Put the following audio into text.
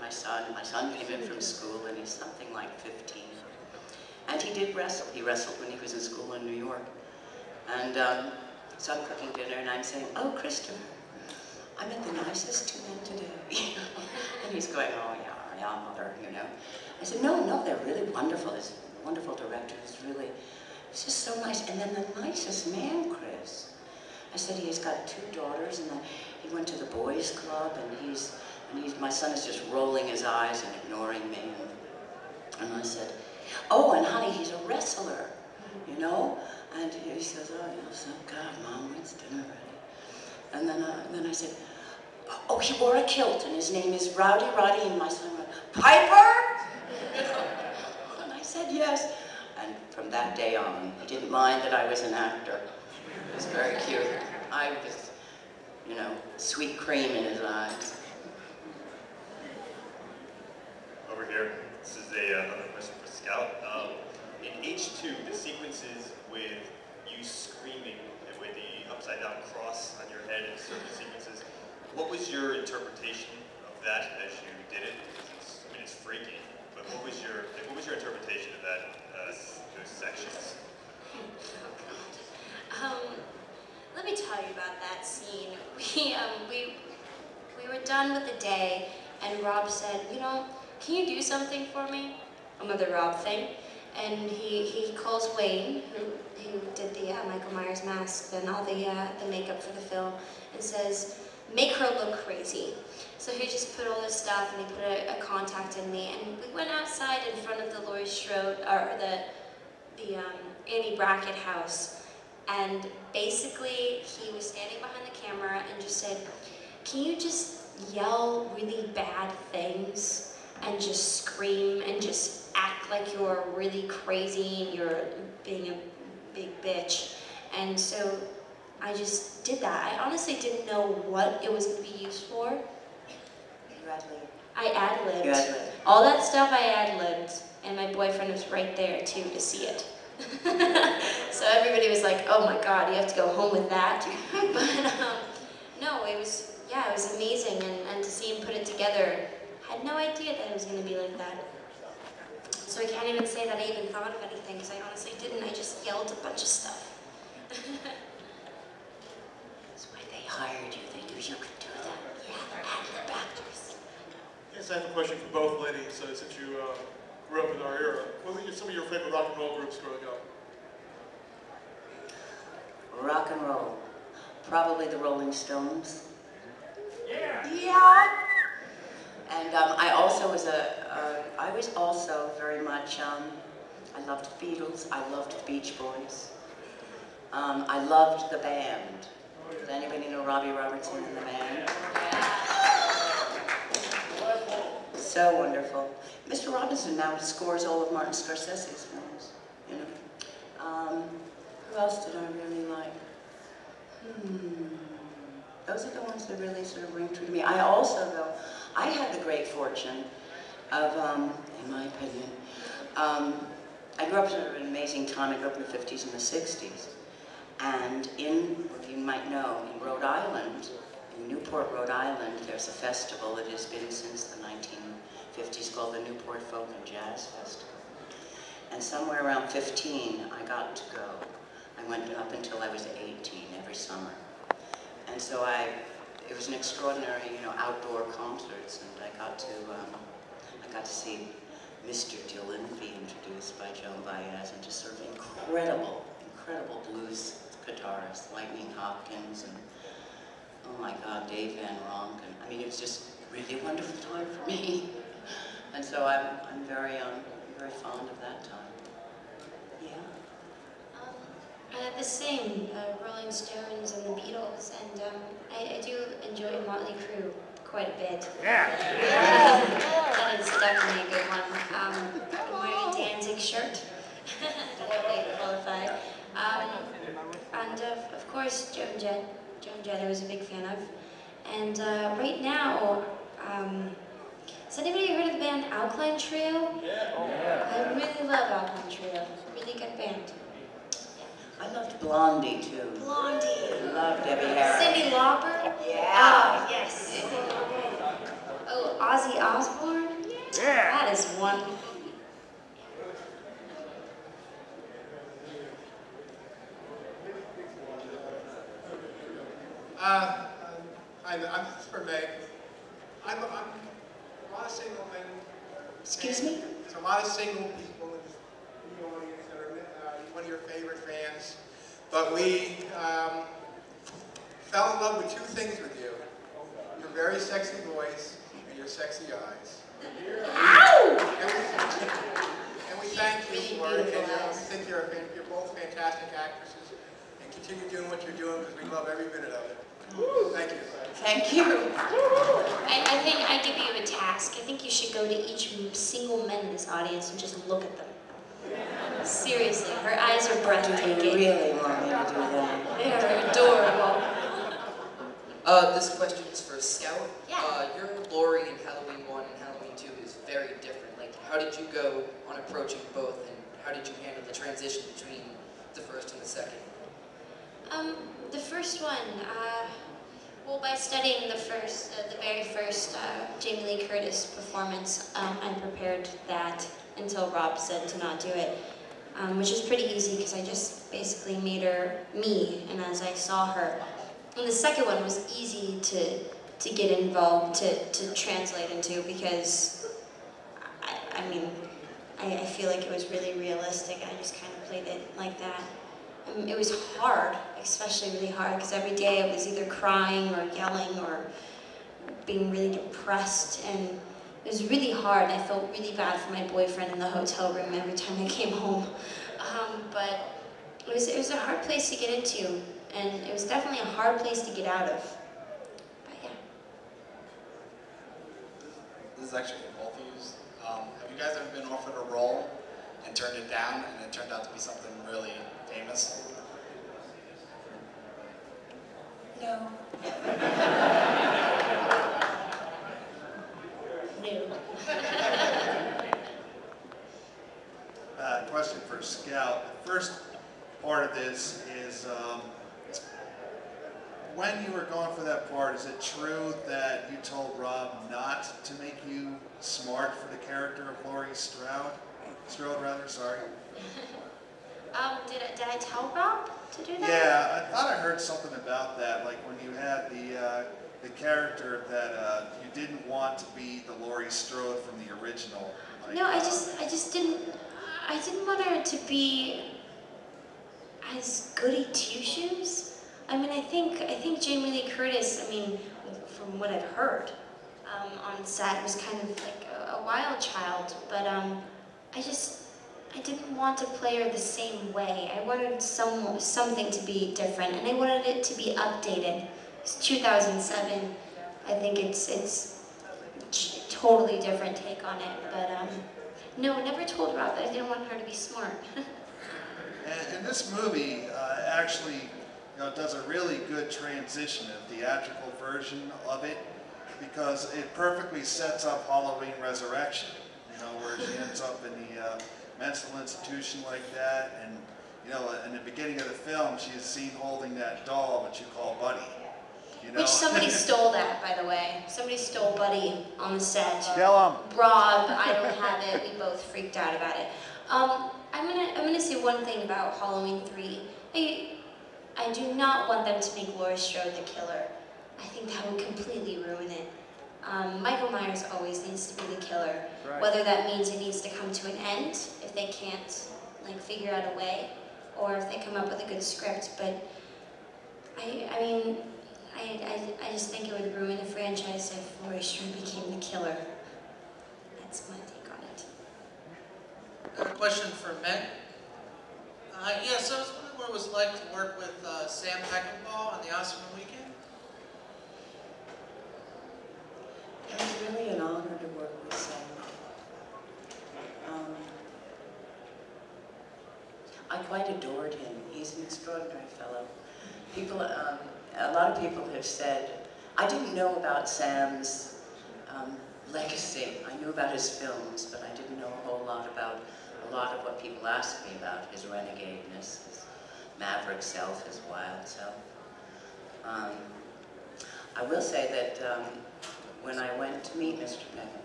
my son. My son came in from school, and he's something like 15. And he did wrestle. He wrestled when he was in school in New York. And so I'm cooking dinner, and I'm saying, "Oh, Christopher, I met the nicest two men today." And he's going, "Oh, yeah, mother, you know." I said, no, they're really wonderful. He's a wonderful director. He's just so nice. And then the nicest man, Chris. I said, he's got 2 daughters, and he went to the boys' club, and my son is just rolling his eyes and ignoring me. And I said, "Oh, and honey, he's a wrestler, you know?" And he says, "Oh, yes, oh God, Mom, it's dinner ready." And then I said, "Oh, he wore a kilt, and his name is Rowdy Roddy," and my son went, "Piper?" And I said, "Yes." And from that day on, he didn't mind that I was an actor. It was very cute. I was, you know, sweet cream in his eyes. Over here, this is another question for Scout. In H2, the sequences with you screaming and with the upside down cross on your head in certain sequences, what was your interpretation of that as you did it? I mean, it's freaky, but what was your interpretation of that, those sections? Let me tell you about that scene. We were done with the day, and Rob said, "You know, can you do something for me?" A Mother Rob thing. And he calls Wayne, who did the Michael Myers mask and all the makeup for the film, and says, "Make her look crazy." So he just put all this stuff, and he put a contact in me, and we went outside in front of the Laurie Strode, or the Annie Brackett house. And basically, he was standing behind the camera and just said, "Can you just yell really bad things and just scream and just act like you're really crazy and you're being a big bitch?" And so I just did that. I honestly didn't know what it was going to be used for. I ad-libbed. You ad-libbed. All that stuff I ad-libbed, and my boyfriend was right there too to see it. So everybody was like, "Oh my God, you have to go home with that." But no, it was amazing, and to see him put it together, I had no idea that it was going to be like that. So I can't even say that I even thought of anything, because I honestly didn't. I just yelled a bunch of stuff. That's why they hired you. They knew you could do that. Yeah, ad-lib actors. Yes, I have a question for both ladies. Since you grew up in our era, what were some of your favorite rock and roll groups growing up? Rock and roll. Probably the Rolling Stones. Yeah. Yeah. And I was also very much, I loved the Beatles, I loved the Beach Boys. I loved the band. Does anybody know Robbie Robertson and the band? So wonderful. Mr. Robinson now scores all of Martin Scorsese's films, you know. Who else did I really like? Those are the ones that really sort of ring true to me. I also, though, I had the great fortune of, in my opinion, I grew up in an amazing time. I grew up in the 50s and the 60s. And what you might know, in Rhode Island, in Newport, Rhode Island, there's a festival that has been since the 1950s called the Newport Folk and Jazz Festival. And somewhere around 15, I got to go. I went up until I was 18 every summer. And so it was an extraordinary, you know, outdoor concerts, and I got to see Mr. Dillon be introduced by Joan Baez, and just sort of incredible blues guitarists, Lightning Hopkins, and oh my God, Dave Van Ronk. I mean, it was just really a wonderful time for me. And so I'm very fond of that time. Yeah. The same, Rolling Stones and the Beatles, and I do enjoy Motley Crue quite a bit. Yeah. That is definitely a good one. I'm wearing a Danzig shirt. Definitely qualified. And of course, Joan Jett I was a big fan of. And right now, has anybody heard of the band Alkaline Trio? Yeah. I really love Alkaline Trio. Really good band. I loved Blondie, too. Blondie. I loved Debbie Harry. Cyndi Lauper? Yeah. Ah, yes. Oh, Ozzy Osbourne? Yeah. That is one. I'm for Meg. I'm a lot of single men. Excuse me? There's a lot of single people in the audience that are one of your favorite fans. But we fell in love with two things with you. Your very sexy voice and your sexy eyes. Ow! And we thank you for it. And we think you're both fantastic actresses. And continue doing what you're doing because we love every minute of it. Thank you. Thank you. I think I give you a task. I think you should go to each single man in this audience and just look at them. Seriously, her eyes are breathtaking. You really want me to do that? They're adorable. This question is for Scout. Yeah. Your Laurie in Halloween 1 and Halloween 2 is very different. Like, how did you go on approaching both, and how did you handle the transition between the first and the second? The first one, well, by studying the very first Jamie Lee Curtis performance, I prepared that until Rob said to not do it, which is pretty easy because I just basically made her me, and as I saw her. And the second one was easy to get involved, to translate into, because, I feel like it was really realistic. I just kind of played it like that. It was hard, especially really hard, because every day I was either crying or yelling or being really depressed, and it was really hard. I felt really bad for my boyfriend in the hotel room every time I came home. But it was a hard place to get into, and it was definitely a hard place to get out of. But yeah. This is actually for both of you. Have you guys ever been offered a role and turned it down, and it turned out to be something really famous? No. No. Question for Scout. The first part of this is, when you were going for that part, is it true that you told Rob not to make you smart for the character of Laurie Strode? Sorry. Did I tell Rob to do that? Yeah, I thought I heard something about that, like when you had the character that you didn't want to be the Laurie Strode from the original. Like, no, I just didn't want her to be as goody two-shoes. I mean, I think Jamie Lee Curtis, from what I've heard on set, was kind of like a wild child, but I didn't want to play her the same way. I wanted something to be different, and I wanted it to be updated. It's 2007. I think it's a totally different take on it, but no, I never told Rob that I didn't want her to be smart. And this movie actually does a really good transition, a theatrical version of it, because it perfectly sets up Halloween Resurrection, where she ends up in the mental institution like that, and in the beginning of the film, she is seen holding that doll that you call Buddy. Which somebody stole that, by the way. Somebody stole Buddy on the set. Kill him. Rob, I don't have it. We both freaked out about it. I'm gonna say one thing about Halloween 3. I do not want them to make Laurie Strode the killer. I think that would completely ruin it. Michael Myers always needs to be the killer. Right. Whether that means it needs to come to an end if they can't figure out a way, or if they come up with a good script. But I just think it would ruin the franchise if Laurie Strode became the killer. That's my take on it. I have a question for Meg. So I was wondering what it was like to work with Sam Peckinpah on the Oscar weekend. It was really an honor to work with Sam. I quite adored him. He's an extraordinary fellow. People, a lot of people have said, I didn't know about Sam's legacy. I knew about his films, but I didn't know a whole lot about a lot of what people asked me about, his renegadeness, his maverick self, his wild self. I will say that when I went to meet Mr. Peckinpah.